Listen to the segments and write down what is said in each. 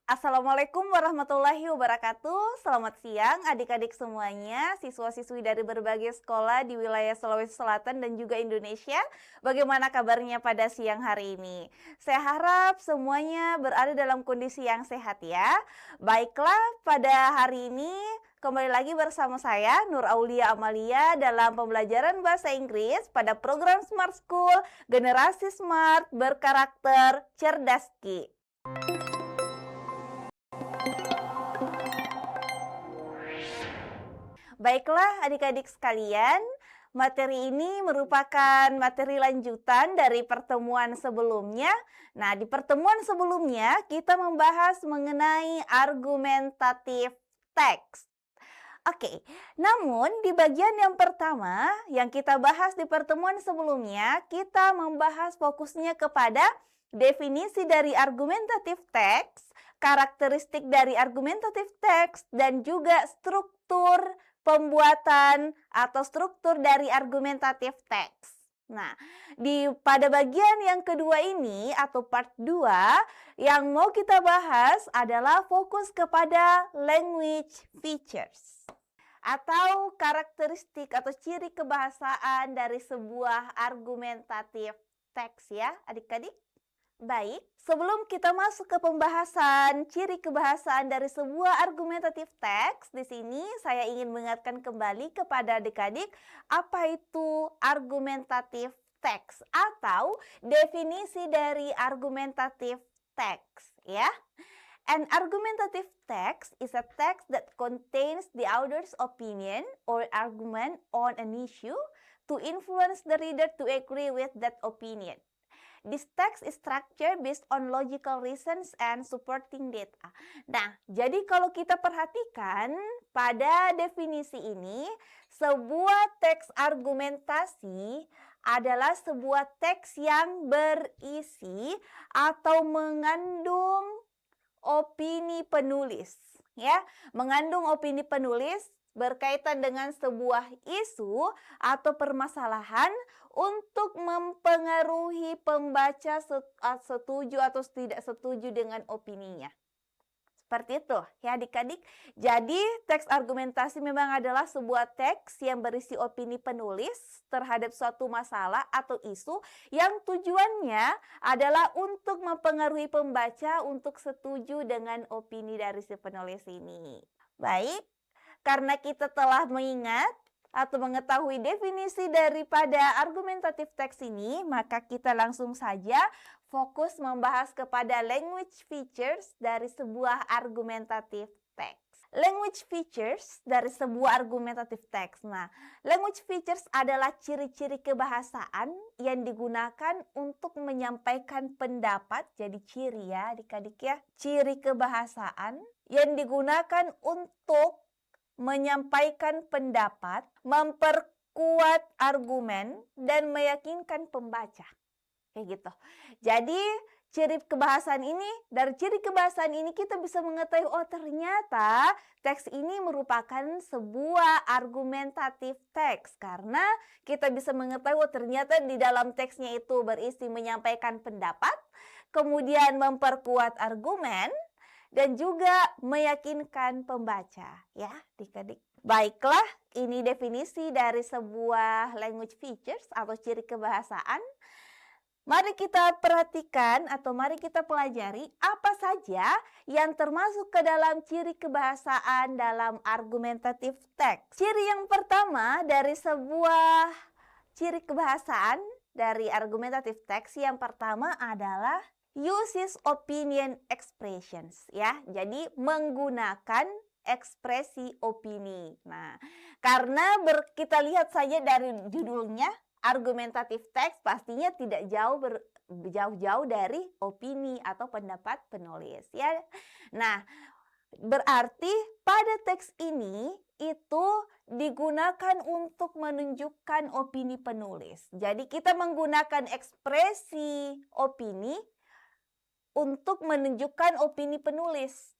Assalamualaikum warahmatullahi wabarakatuh. Selamat siang adik-adik semuanya, siswa-siswi dari berbagai sekolah di wilayah Sulawesi Selatan dan juga Indonesia. Bagaimana kabarnya pada siang hari ini? Saya harap semuanya berada dalam kondisi yang sehat ya. Baiklah, pada hari ini kembali lagi bersama saya Nur Aulia Amalia dalam pembelajaran bahasa Inggris pada program Smart School Generasi Smart Berkarakter Cerdas Ki. Baiklah adik-adik sekalian, materi ini merupakan materi lanjutan dari pertemuan sebelumnya. Nah, di pertemuan sebelumnya kita membahas mengenai argumentatif teks. Oke, namun di bagian yang pertama yang kita bahas di pertemuan sebelumnya, kita membahas fokusnya kepada definisi dari argumentatif teks, karakteristik dari argumentatif teks, dan juga struktur pembuatan atau struktur dari argumentatif teks. Nah, pada bagian yang kedua ini atau part 2 yang mau kita bahas adalah fokus kepada language features atau karakteristik atau ciri kebahasaan dari sebuah argumentatif teks ya, adik-adik. Baik, sebelum kita masuk ke pembahasan ciri kebahasaan dari sebuah argumentatif teks, di sini saya ingin mengingatkan kembali kepada adik-adik apa itu argumentatif teks atau definisi dari argumentatif teks ya. An argumentative text is a text that contains the author's opinion or argument on an issue to influence the reader to agree with that opinion. This text is structured based on logical reasons and supporting data. Nah, jadi kalau kita perhatikan pada definisi ini, sebuah teks argumentasi adalah sebuah teks yang berisi atau mengandung opini penulis, ya, mengandung opini penulis berkaitan dengan sebuah isu atau permasalahan untuk mempengaruhi pembaca setuju atau tidak setuju dengan opininya. Seperti itu ya adik-adik. Jadi teks argumentasi memang adalah sebuah teks yang berisi opini penulis terhadap suatu masalah atau isu yang tujuannya adalah untuk mempengaruhi pembaca untuk setuju dengan opini dari si penulis ini. Baik, karena kita telah mengingat atau mengetahui definisi daripada argumentatif teks ini, maka kita langsung saja fokus membahas kepada language features dari sebuah argumentatif teks. Language features dari sebuah argumentatif teks. Nah, language features adalah ciri-ciri kebahasaan yang digunakan untuk menyampaikan pendapat. Jadi ciri ya adik-adik ya. Ciri kebahasaan yang digunakan untuk menyampaikan pendapat, memperkuat argumen, dan meyakinkan pembaca. Kayak gitu. Jadi ciri kebahasaan ini, dari ciri kebahasaan ini kita bisa mengetahui oh ternyata teks ini merupakan sebuah argumentatif teks. Karena kita bisa mengetahui oh ternyata di dalam teksnya itu berisi menyampaikan pendapat, kemudian memperkuat argumen, dan juga meyakinkan pembaca ya adik-adik. Baiklah, ini definisi dari sebuah language features atau ciri kebahasaan. Mari kita perhatikan atau mari kita pelajari apa saja yang termasuk ke dalam ciri kebahasaan dalam argumentatif teks. Ciri yang pertama dari sebuah ciri kebahasaan dari argumentatif teks yang pertama adalah uses opinion expressions ya. Jadi menggunakan ekspresi opini. Nah, karena kita lihat saja dari judulnya argumentatif teks pastinya tidak jauh-jauh dari opini atau pendapat penulis ya. Nah, berarti pada teks ini itu digunakan untuk menunjukkan opini penulis. Jadi kita menggunakan ekspresi opini untuk menunjukkan opini penulis.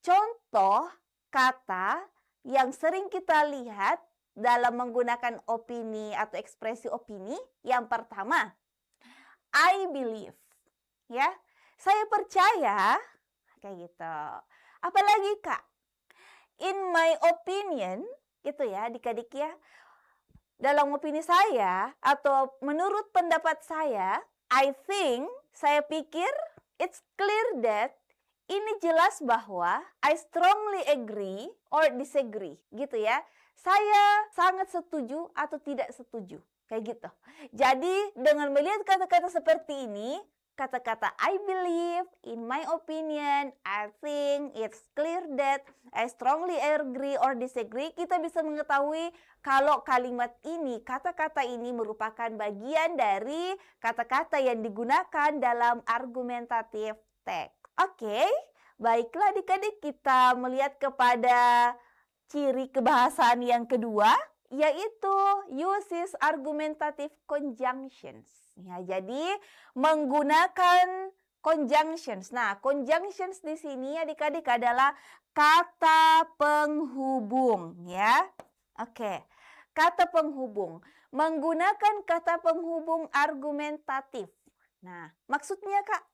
Contoh kata yang sering kita lihat dalam menggunakan opini atau ekspresi opini, yang pertama, I believe. Ya, saya percaya. Kayak gitu. Apalagi Kak? In my opinion, gitu ya adik-adik ya. Dalam opini saya atau menurut pendapat saya, saya pikir it's clear that ini jelas bahwa I strongly agree or disagree gitu ya. Saya sangat setuju atau tidak setuju. Kayak gitu. Jadi dengan melihat kata-kata seperti ini, kata-kata I believe, in my opinion, I think, it's clear that, I strongly agree or disagree, kita bisa mengetahui kalau kalimat ini, kata-kata ini merupakan bagian dari kata-kata yang digunakan dalam argumentative text. Oke, baiklah adik-adik, kita melihat kepada ciri kebahasaan yang kedua, yaitu uses argumentative conjunctions. Ya, jadi menggunakan conjunctions. Nah, conjunctions di sini adik-adik adalah kata penghubung ya. Oke. Kata penghubung. Menggunakan kata penghubung argumentatif. Nah, maksudnya Kak,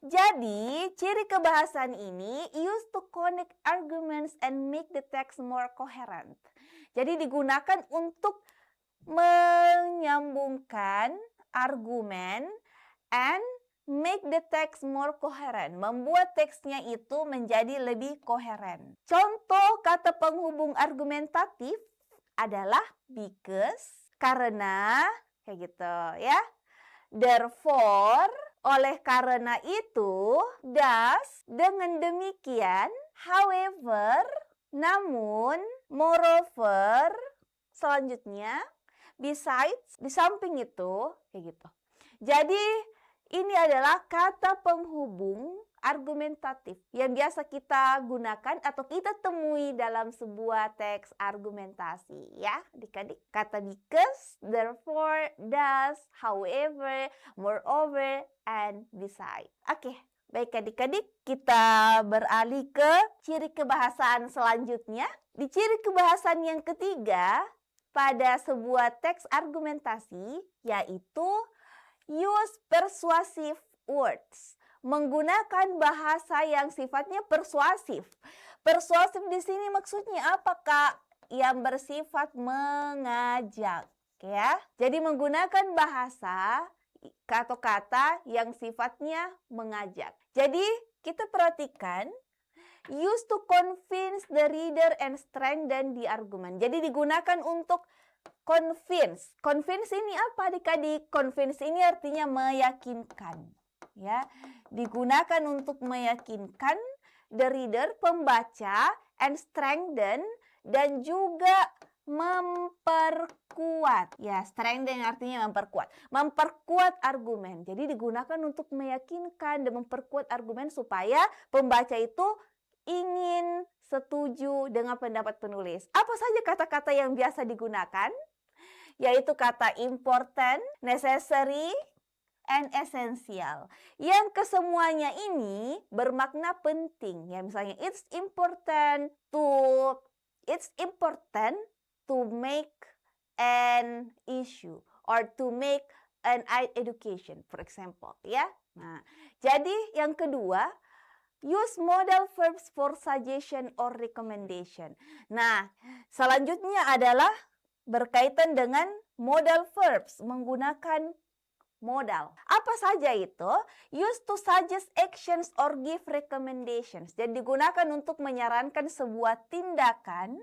jadi ciri kebahasaan ini used to connect arguments and make the text more coherent. Jadi digunakan untuk menyambungkan argumen and make the text more coherent. Membuat teksnya itu menjadi lebih koheren. Contoh kata penghubung argumentatif adalah because, karena, kayak gitu ya. Therefore, oleh karena itu, thus, dengan demikian, however, namun, moreover, selanjutnya, besides, di samping itu, kayak gitu. Jadi, ini adalah kata penghubung argumentatif yang biasa kita gunakan atau kita temui dalam sebuah teks argumentasi ya adik-adik. Kata because, therefore, thus, however, moreover, and beside. Oke, baik adik-adik, kita beralih ke ciri kebahasaan selanjutnya. Di ciri kebahasaan yang ketiga pada sebuah teks argumentasi yaitu use persuasive words. Menggunakan bahasa yang sifatnya persuasif. Persuasif di sini maksudnya apa Kak? Yang bersifat mengajak ya. Jadi menggunakan bahasa atau kata yang sifatnya mengajak. Jadi kita perhatikan used to convince the reader and strengthen the argument. Jadi digunakan untuk convince. Convince ini apa adik-adik? Convince ini artinya meyakinkan. Ya, digunakan untuk meyakinkan the reader, pembaca, and strengthen, dan juga memperkuat. Ya, strengthen artinya memperkuat. Memperkuat argumen. Jadi digunakan untuk meyakinkan dan memperkuat argumen supaya pembaca itu ingin setuju dengan pendapat penulis. Apa saja kata-kata yang biasa digunakan? Yaitu kata important, necessary, and essential. Yang kesemuanya ini bermakna penting. Ya, misalnya it's important to make an issue or to make an education, for example, ya. Nah, jadi yang kedua, use modal verbs for suggestion or recommendation. Nah, selanjutnya adalah berkaitan dengan modal verbs, menggunakan modal. Apa saja itu? Use to suggest actions or give recommendations. Jadi digunakan untuk menyarankan sebuah tindakan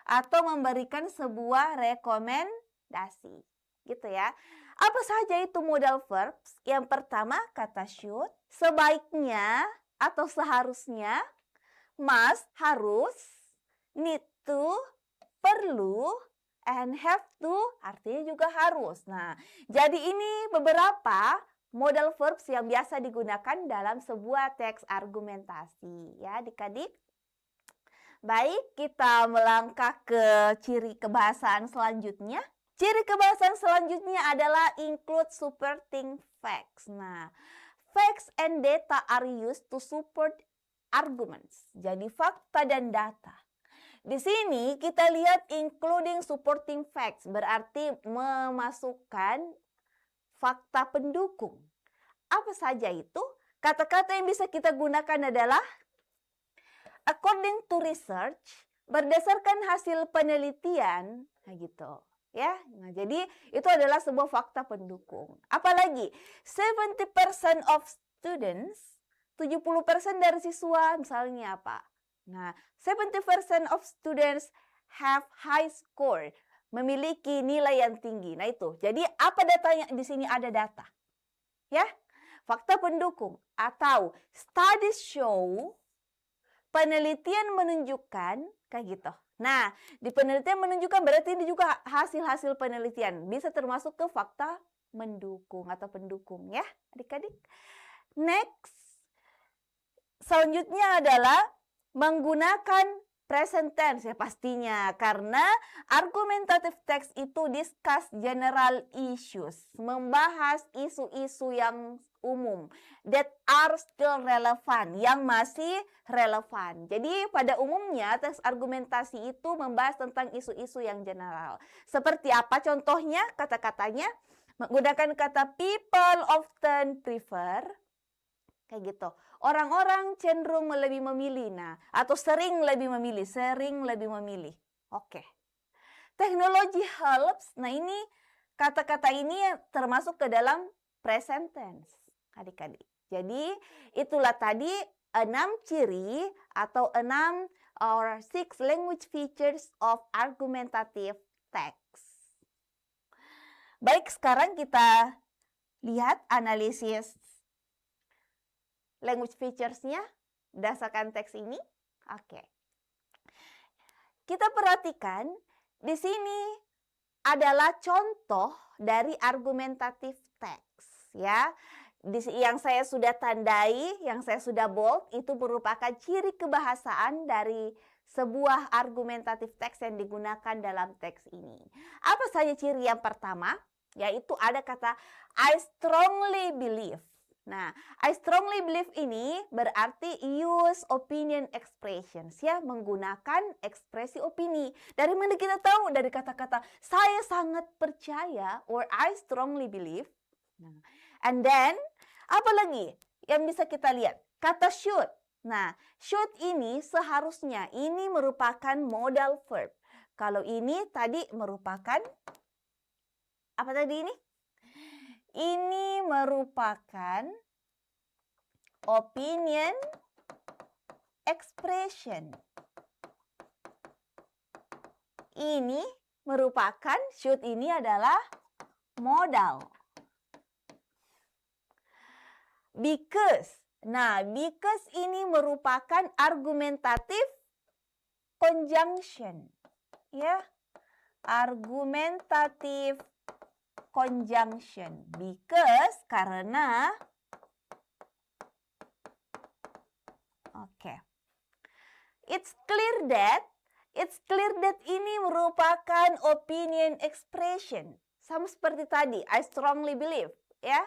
atau memberikan sebuah rekomendasi. Gitu ya. Apa saja itu modal verbs? Yang pertama kata should, sebaiknya atau seharusnya, must, harus, need to, perlu, and have to artinya juga harus. Nah, jadi ini beberapa modal verbs yang biasa digunakan dalam sebuah teks argumentasi ya adik-adik. Baik, kita melangkah ke ciri kebahasaan selanjutnya. Ciri kebahasaan selanjutnya adalah include supporting facts. Nah, facts and data are used to support arguments. Jadi fakta dan data. Di sini kita lihat including supporting facts, berarti memasukkan fakta pendukung. Apa saja itu? Kata-kata yang bisa kita gunakan adalah according to research, berdasarkan hasil penelitian, nah gitu. Ya, nah jadi itu adalah sebuah fakta pendukung. Apalagi 70% of students, 70% dari siswa misalnya apa? Nah, 70% of students have high score, memiliki nilai yang tinggi. Nah itu. Jadi apa datanya? Di sini ada data. Ya. Fakta pendukung atau studies show, penelitian menunjukkan kayak gitu. Nah, di penelitian menunjukkan berarti ini juga hasil-hasil penelitian. Bisa termasuk ke fakta mendukung atau pendukung ya, adik-adik. Next. Selanjutnya adalah menggunakan present tense ya pastinya, karena argumentative text itu discuss general issues, membahas isu-isu yang umum that are still relevant, yang masih relevan. Jadi pada umumnya teks argumentasi itu membahas tentang isu-isu yang general. Seperti apa contohnya? Kata-katanya menggunakan kata people often prefer, kayak gitu. Orang-orang cenderung lebih memilih, nah, atau sering lebih memilih. Oke. Teknologi helps, nah ini kata-kata ini termasuk ke dalam present tense, adik-adik. Jadi itulah tadi 6 ciri atau 6 or 6 language features of argumentative text. Baik, sekarang kita lihat analisis language features-nya berdasarkan teks ini. Oke. Kita perhatikan di sini adalah contoh dari argumentative text ya. Yang saya sudah tandai, yang saya sudah bold itu merupakan ciri kebahasaan dari sebuah argumentative text yang digunakan dalam teks ini. Apa saja ciri yang pertama? Yaitu ada kata I strongly believe. Nah, I strongly believe ini berarti use opinion expressions ya, menggunakan ekspresi opini. Dari mana kita tahu? Dari kata-kata saya sangat percaya or I strongly believe. Nah, and then apa lagi yang bisa kita lihat? Kata should. Nah, should ini seharusnya ini merupakan modal verb. Kalau ini tadi merupakan apa tadi ini? Ini merupakan opinion expression. Ini merupakan should ini adalah modal. Because. Nah, because ini merupakan argumentative conjunction. Ya. Argumentative conjunction. Because karena It's clear that ini merupakan opinion expression. Sama seperti tadi, I strongly believe, ya.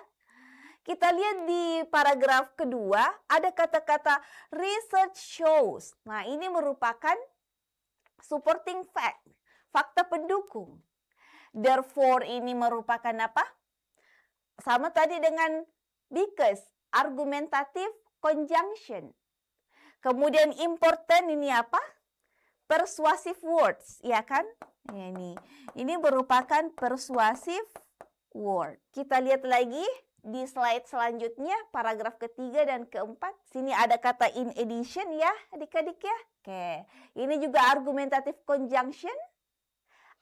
Kita lihat di paragraf kedua ada kata-kata research shows. Nah, ini merupakan supporting fact, fakta pendukung. Therefore ini merupakan apa? Sama tadi dengan because, argumentative conjunction. Kemudian important ini apa? Persuasive words, ya kan? Ya, ini merupakan persuasive word. Kita lihat lagi di slide selanjutnya, paragraf ketiga dan keempat. Sini ada kata in addition ya, adik-adik ya. Oke, ini juga argumentative conjunction.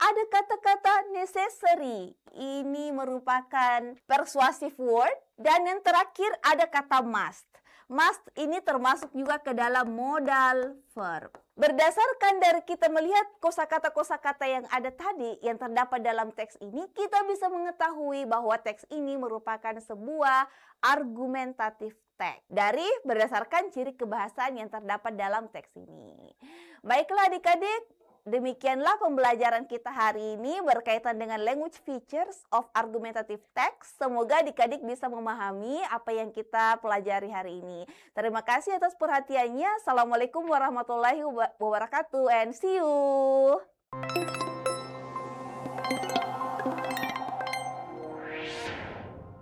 Ada kata-kata necessary. Ini merupakan persuasive word. Dan yang terakhir ada kata must. Must ini termasuk juga ke dalam modal verb. Berdasarkan dari kita melihat kosakata-kosakata yang ada tadi, yang terdapat dalam teks ini, kita bisa mengetahui bahwa teks ini merupakan sebuah argumentative text. Dari berdasarkan ciri kebahasaan yang terdapat dalam teks ini. Baiklah adik-adik. Demikianlah pembelajaran kita hari ini berkaitan dengan language features of argumentative text. Semoga adik-adik bisa memahami apa yang kita pelajari hari ini. Terima kasih atas perhatiannya. Assalamualaikum warahmatullahi wabarakatuh and see you.